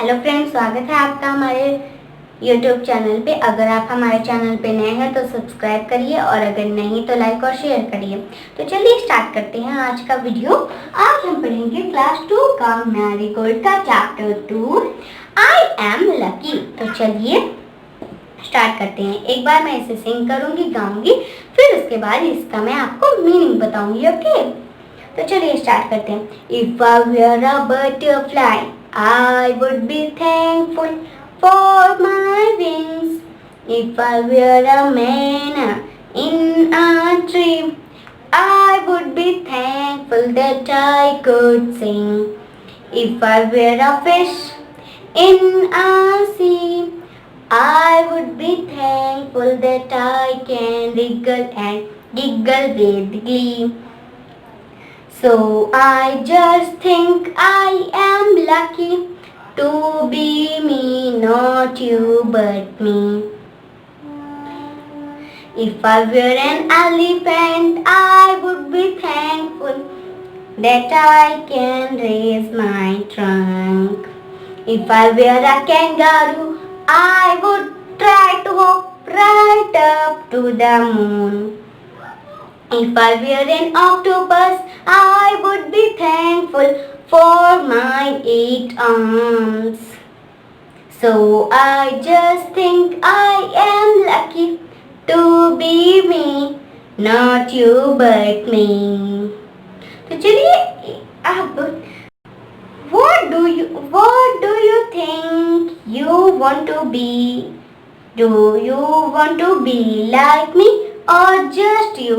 Hello friends, स्वागत है आपका हमारे YouTube चैनल पे। अगर आप हमारे चैनल पे नए हैं तो सब्सक्राइब करिए और अगर नहीं तो लाइक और शेयर करिए। तो चलिए स्टार्ट करते हैं आज का वीडियो। आज हम पढ़ेंगे क्लास 2 का मैरीगोल्ड का चैप्टर 2 आई एम लकी। तो चलिए स्टार्ट करते हैं। एक बार मैं इसे सिंग करूंगी, गाऊंगी, फिर उसके बाद इसका मैं आपको मीनिंग बताऊंगी। ओके, तो चलिए स्टार्ट करते हैं। If I were a butterfly I would be thankful for my wings. If I were a manna in a tree, I would be thankful that I could sing. If I were a fish in a sea, I would be thankful that I can wriggle and giggle with glee. So I just think I am lucky to be me, not you but me. If I were an elephant, I would be thankful that I can raise my trunk. If I were a kangaroo, I would try to hop right up to the moon. If I were an octopus, I would be thankful for my 8 arms. So I just think I am lucky to be me, not you but me. तो चलिए अब what do you think you want to be? Do you want to be like me or just you?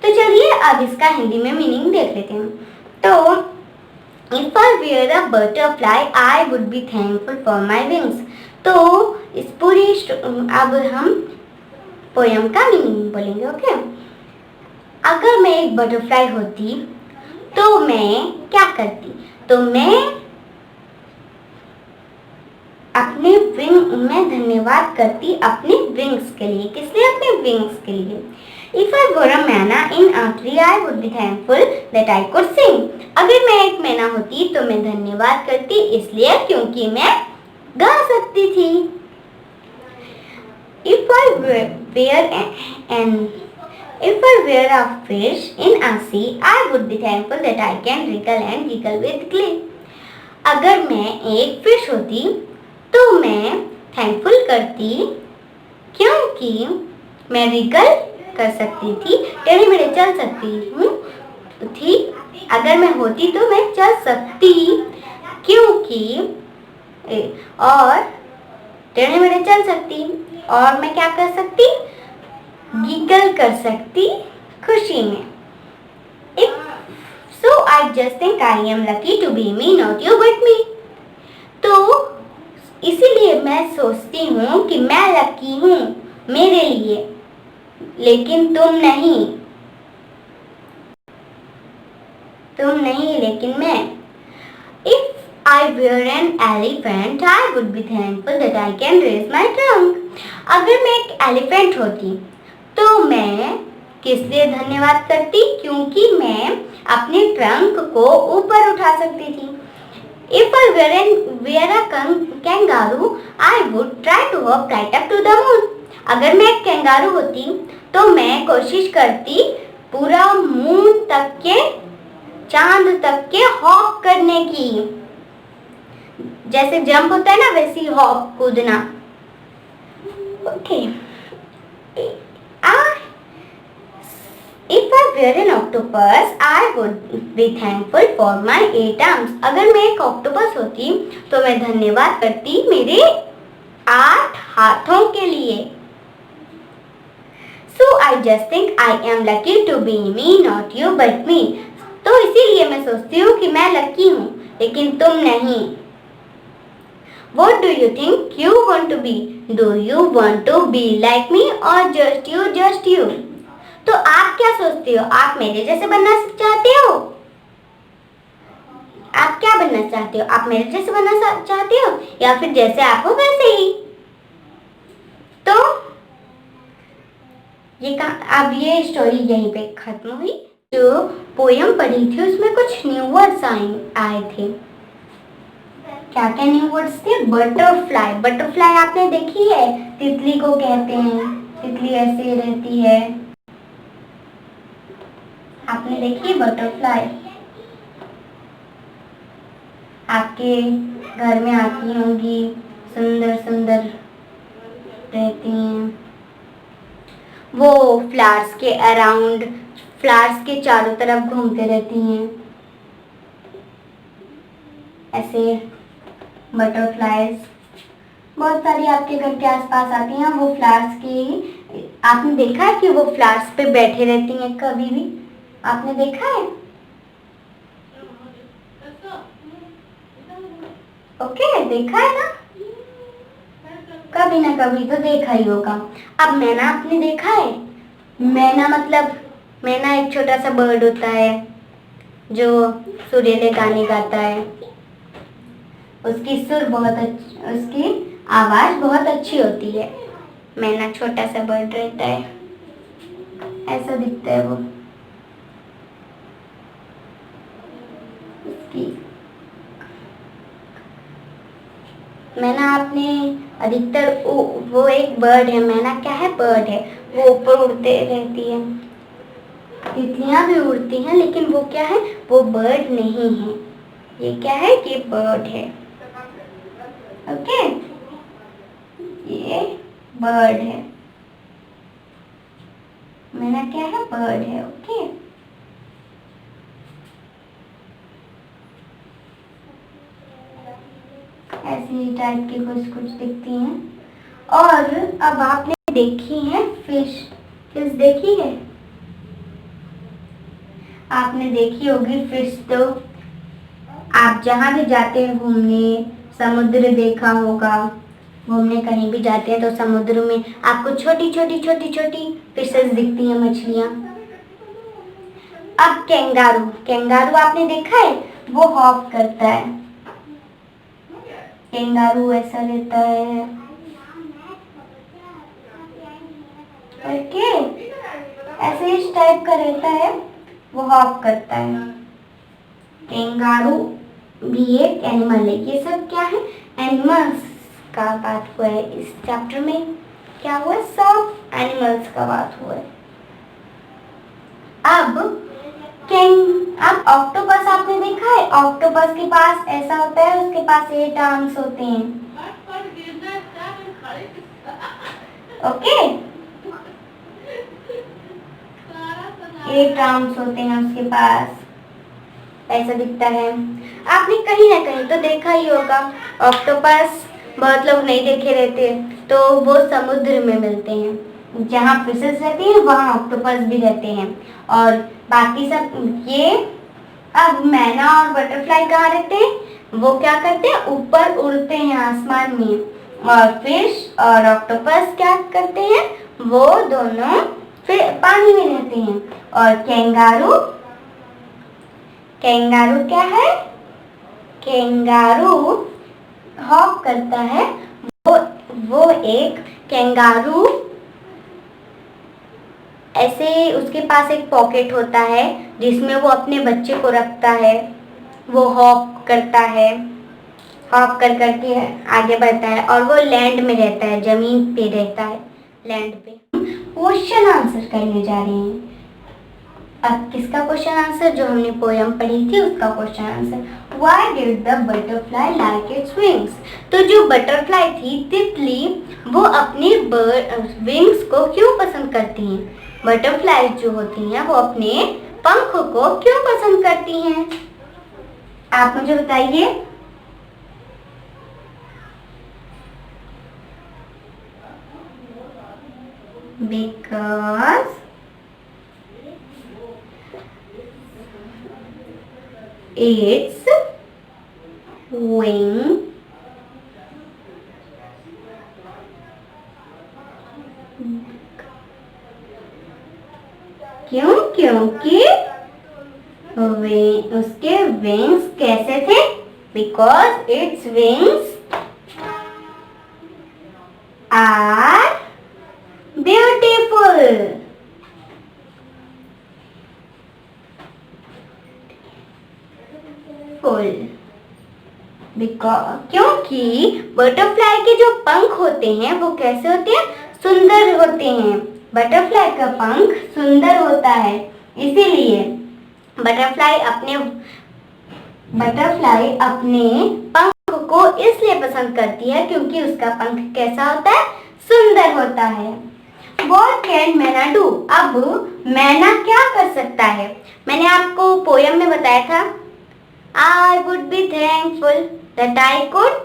तो चलिए अब इसका हिंदी में meaning देख लेते हैं। तो if I were a butterfly I would be thankful for my wings. तो इस पूरी अब हम पोयम का मीनिंग बोलेंगे। ओके, अगर मैं एक बटरफ्लाई होती तो मैं क्या करती? तो मैं अपने मैं धन्यवाद करती अपने विंग्स के लिए। किस लिए? अपने विंग्स के लिए। If I were a manna in a tree, I would be thankful that I could sing. अगर मैं एक मैना होती तो मैं धन्यवाद करती इसलिए क्योंकि मैं गा सकती थी। If I were a fish in a sea, I would be thankful that I can wriggle and giggle with glee. अगर मैं एक फिश होती तो मैं थैंकफुल करती क्योंकि मैं रिगल कर सकती थी, टेढ़े मेढ़े चल सकती थी। अगर मैं होती तो मैं चल सकती क्योंकि और टेढ़े मेढ़े चल सकती और मैं क्या कर सकती? गीगल कर सकती खुशी में। So I just think I am lucky to be me, not you but me. तो इसीलिए मैं सोचती हूँ कि मैं लकी हूँ मेरे लिए, लेकिन तुम नहीं लेकिन मैं। If I were an elephant, I would be thankful that I can raise my trunk. अगर मैं एक एलिफेंट होती तो मैं किस लिए धन्यवाद करती? क्योंकि मैं अपने ट्रंक को ऊपर उठा सकती थी। If I were a kangaroo, I would try to hop right up to the moon. अगर मैं एक कैंगारू होती तो मैं कोशिश करती पूरा मून तक के, चांद तक के हॉप करने की। जैसे जंप होता है ना, वैसी हॉप, कूदना। Okay, If I were an octopus, I would be thankful for my 8 arms. अगर मैं एक ऑक्टोपस होती तो मैं धन्यवाद करती मेरे 8 हाथों के लिए। So I just think I am lucky to be me, not you but me. तो इसीलिए मैं सोचती हूँ कि मैं लकी हूँ लेकिन तुम नहीं। What do you think you want to be? Do you want to be like me or just you? तो आप क्या सोचते हो? आप मेरे जैसे बनना चाहते हो? आप क्या बनना चाहते हो? आप मेरे जैसे बनना चाहते हो या फिर जैसे आप हो वैसे ही? तो अब ये स्टोरी यहीं पे खत्म हुई। जो पोयम पढ़ी थी उसमें कुछ न्यू वर्ड्स आए थे। क्या क्या न्यू वर्ड्स थे? बटरफ्लाई, बटरफ्लाई आपने देखी है, तितली को कहते हैं, तितली ऐसे रहती है, आपने देखी बटरफ्लाई? आपके घर में आती होंगी, सुंदर सुंदर रहती हैं, वो फ्लावर्स के अराउंड, फ्लावर्स के चारों तरफ घूमते रहती हैं, ऐसे बटरफ्लाइज बहुत सारी आपके घर के आसपास आती हैं। वो फ्लावर्स की, आपने देखा है कि वो फ्लावर्स पे बैठे रहती हैं? कभी भी आपने देखा है? ओके, देखा है ना, कभी ना कभी तो देखा ही होगा। अब मैना आपने देखा है? मैना मतलब, मैना एक छोटा सा बर्ड होता है जो सुरीले गाने गाता है, उसकी सुर बहुत अच्छी, उसकी आवाज बहुत अच्छी होती है। मैना छोटा सा बर्ड रहता है, ऐसा दिखता है वो। उसकी मैना आपने अधिकतर वो एक बर्ड है, मैना क्या है? बर्ड है, वो ऊपर उड़ते रहती है, तितलियां भी उड़ती हैं, लेकिन वो क्या है? वो बर्ड नहीं है। ये क्या है? ये बर्ड है। ओके, ये बर्ड है, मैना क्या है? बर्ड है। ओके, ऐसी टाइप की कुछ कुछ दिखती हैं। और अब आपने देखी है फिश, फिश देखी है? आपने देखी होगी फिश, तो आप जहाँ भी जाते हैं घूमने, समुद्र देखा होगा, घूमने कहीं भी जाते हैं तो समुद्र में आपको छोटी छोटी छोटी छोटी फिशेस दिखती हैं, मछलियाँ। अब कैंगारू, कैंगारू आपने देखा है? वो हॉप करता है, कैंगारू ऐसा रहता है। ओके, ऐसे इस टाइप का रहता है, वो हॉप करता है। कैंगारू भी एक एनिमल है। ये सब क्या है? एनिमल्स का बात हुआ है इस चैप्टर में। क्या हुआ? सब एनिमल्स का बात हुआ है। अब ऑक्टोपस आपने देखा है? ऑक्टोपस के पास ऐसा होता है, उसके पास 8 आर्म्स होते हैं। ओके, 8 आर्म्स होते हैं उसके पास, ऐसा दिखता है। आपने कहीं ना कहीं तो देखा ही होगा ऑक्टोपस, बहुत लोग नहीं देखे रहते, तो वो समुद्र में मिलते हैं, जहाँ फिशेस रहती हैं वहाँ ऑक्टोपस भी रहते हैं। और बाकी सब ये, अब मैना और बटरफ्लाई कहाँ रहते हैं? वो क्या करते हैं? ऊपर उड़ते हैं आसमान में। और फिश और ऑक्टोपस क्या करते हैं? वो दोनों फिर पानी में रहते हैं। और कैंगारू, कैंगारू क्या है? कैंगारू हॉप करता है। वो एक कैंगारू ऐसे, उसके पास एक पॉकेट होता है जिसमें वो अपने बच्चे को रखता है। वो हॉप करता है, हॉप कर करके आगे बढ़ता है, और वो लैंड में रहता है, जमीन पे रहता है, लैंड पे। क्वेश्चन आंसर करने जा रहे हैं। अब किसका क्वेश्चन आंसर? जो हमने पोयम पढ़ी थी उसका question answer. Why did the butterfly like its wings? तो जो बटरफ्लाई थी, तितली, वो अपने विंग्स को क्यों पसंद करती हैं? बटरफ्लाई जो होती हैं वो अपने पंख को क्यों पसंद करती हैं? आप मुझे बताइए। Because its wing क्यों? क्योंकि उसके विंग्स कैसे थे? Because its wings are beautiful. Full. क्योंकि बटरफ्लाई के जो पंख होते हैं वो कैसे होते हैं, सुंदर होते हैं। बटरफ्लाई का पंख सुंदर होता है, इसीलिए बटरफ्लाई अपने पंख को इसलिए पसंद करती है क्योंकि उसका पंख कैसा होता है, सुंदर होता है। What can मैना do? अब मैना क्या कर सकता है? मैंने आपको पोयम में बताया था, I would be thankful that I could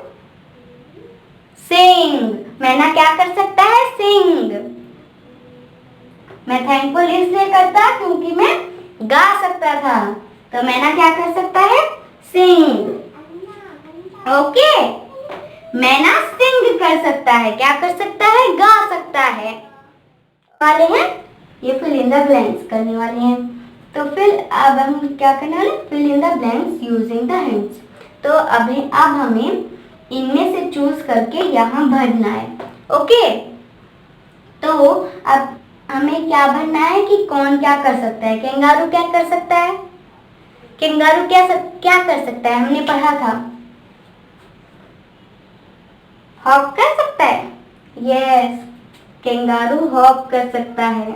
sing. मैना क्या कर सकता है, sing. मैं थैंकफुल इसलिए करता क्योंकि मैं गा सकता था, तो मैना क्या कर सकता है, sing. ओके, मैना सिंग कर सकता है, क्या कर सकता है, गा सकता है। वाले हैं ये फिल इन द ब्लैंक्स करने वाले हैं। तो फिर अब हम क्या करने वाले, fill in the blanks using the hands. तो अब हमें इनमें से चूज करके यहाँ भरना है। ओके, तो अब हमें क्या भरना है कि कौन क्या कर सकता है। कैंगारू क्या कर सकता है, कैंगारू क्या कर सकता है, हमने पढ़ा था, हॉप कर सकता है। यस, कैंगारू हॉप कर सकता है।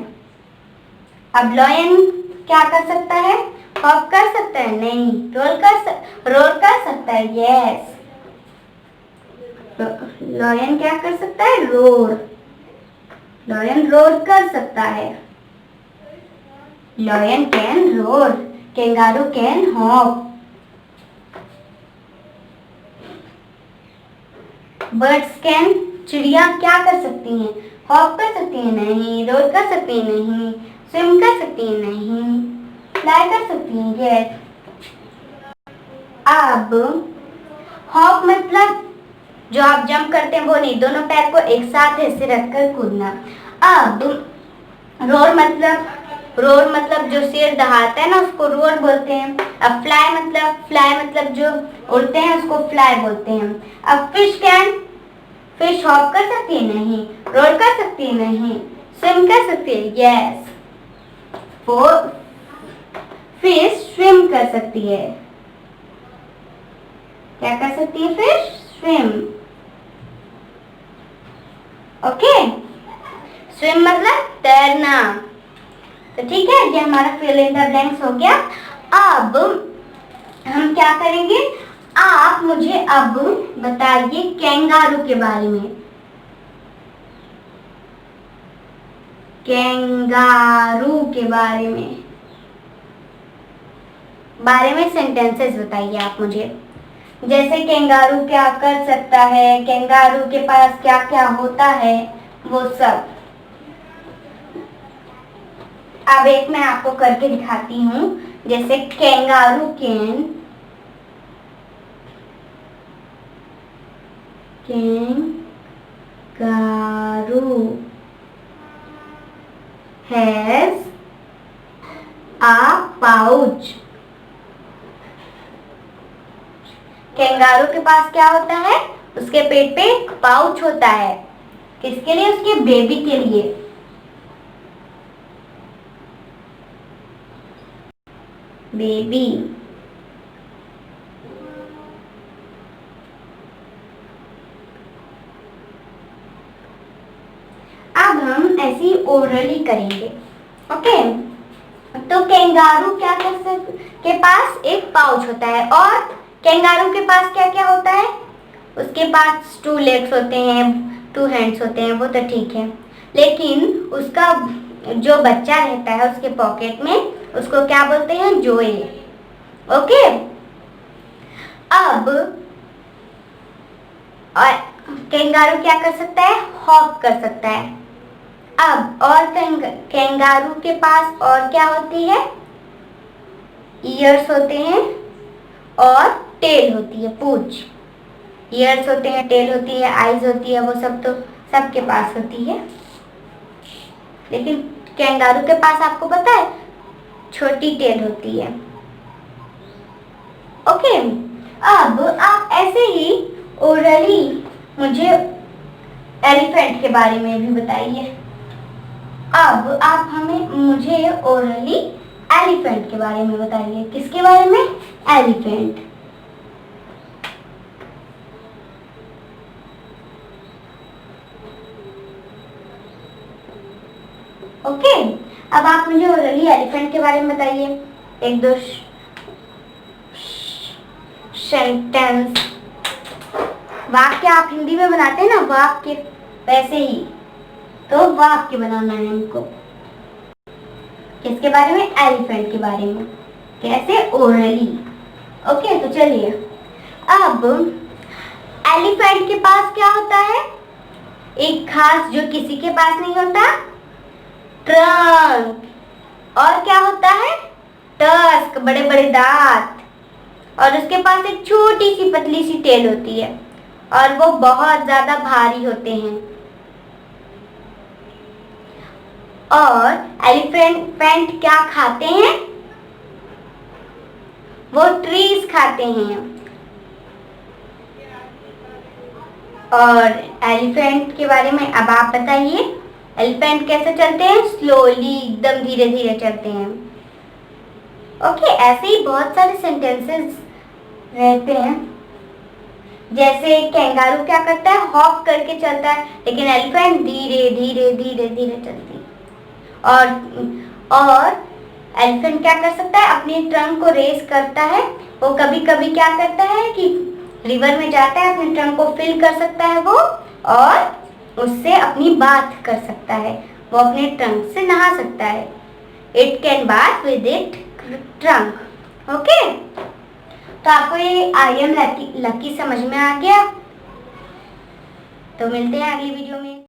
अब लायन क्या कर सकता है, हॉप कर सकता है, नहीं, रोर कर सकता है। यस, लायन क्या कर सकता है, रोर, लायन रोर कर सकता है। Lion can roar, kangaroo can hop. Birds can, चिड़िया क्या कर सकती हैं, हॉप कर सकती हैं, नहीं, रोर कर सकती हैं, नहीं, स्विम कर सकती हैं, नहीं, फ्लाई कर सकती हैं। यस, अब हॉप मतलब जो आप जंप करते हैं वो नहीं, दोनों पैर को एक साथ ऐसे रखकर कूदना। अब रोर मतलब जो सिर दहाड़ता है ना उसको रोर बोलते हैं। अब फ्लाई मतलब जो उड़ते हैं उसको फ्लाई बोलते हैं। अब फिश हॉप कर सकती है, नहीं, रोर कर सकती है, नहीं, स्विम कर सकती है। यस, फिश स्विम कर सकती है, क्या कर सकती है, फिश स्विम। ओके, स्विम मतलब तैरना। तो ठीक है, ये हमारा फिल इन द ब्लैंक्स हो गया। अब हम क्या करेंगे, आप मुझे अब बताइए कैंगारू के बारे में। कैंगारू के बारे में सेंटेंसेस बताइए आप मुझे। जैसे कैंगारू क्या कर सकता है, कैंगारू के पास क्या क्या होता है, वो सब। अब एक मैं आपको करके दिखाती हूँ। जैसे kangaroo has a pouch. Kangaroo के पास क्या होता है, उसके पेट पे एक पाउच होता है। किसके लिए, उसके बेबी के लिए। बेबी। अब हम ऐसी ओरली करेंगे। ओके, तो कैंगारू के पास एक पाउच होता है, और कैंगारू के पास क्या क्या होता है, उसके पास 2 लेग्स होते हैं, 2 हैंड्स होते हैं, वो तो ठीक है। लेकिन उसका जो बच्चा रहता है उसके पॉकेट में, उसको क्या बोलते हैं, जोए। ओके, अब और कैंगारू क्या कर सकता है, हॉप कर सकता है। अब और कैंगारू के पास और क्या होती है, ईयर्स होते हैं और टेल होती है, पूंछ। ईयर्स होते हैं, टेल होती है, आईज होती है, वो सब तो सबके पास होती है। लेकिन कैंगारू के पास आपको पता है छोटी टेल होती है। ओके, अब आप ऐसे ही ओरली मुझे एलिफेंट के बारे में भी बताइए। अब आप मुझे ओरली एलिफेंट के बारे में बताइए। किसके बारे में, एलिफेंट। ओके, अब आप मुझे ओरली एलिफेंट के बारे में बताइए, एक दो सेंटेंस। वाक्य आप हिंदी में बनाते हैं ना वाक्य, वैसे ही तो वाक्य बनाना है हमको। किसके बारे में? एलिफेंट के बारे में। कैसे? ओरली। ओके, तो चलिए अब एलिफेंट के पास क्या होता है? एक खास जो किसी के पास नहीं होता, ट्रंक। और क्या होता है? टस्क, बड़े बड़े दांत। और उसके पास एक छोटी सी पतली सी टेल होती है और वो बहुत ज्यादा भारी होते हैं। और एलिफेंट क्या खाते हैं? वो ट्रीज खाते हैं। और एलिफेंट के बारे में अब आप बताइए, एलिफेंट कैसे चलते हैं? स्लोली, एकदम धीरे धीरे चलते हैं। ओके, ऐसे ही बहुत सारे सेंटेंसेस रहते हैं। जैसे कैंगारू क्या करता है? हॉप करके चलता है, लेकिन एलिफेंट धीरे धीरे धीरे धीरे चलती है। और एलिफेंट क्या कर सकता है? अपनी ट्रंक को रेस करता है। वो कभी कभी क्या करता है कि रिवर में जाता है, अपने ट्रंक को फिल कर सकता है वो, और उससे अपनी बात कर सकता है। वो अपने ट्रंक से नहा सकता है। It can bath with it trunk. Okay, तो आपको ये आई एम लकी समझ में आ गया? तो मिलते हैं अगली वीडियो में।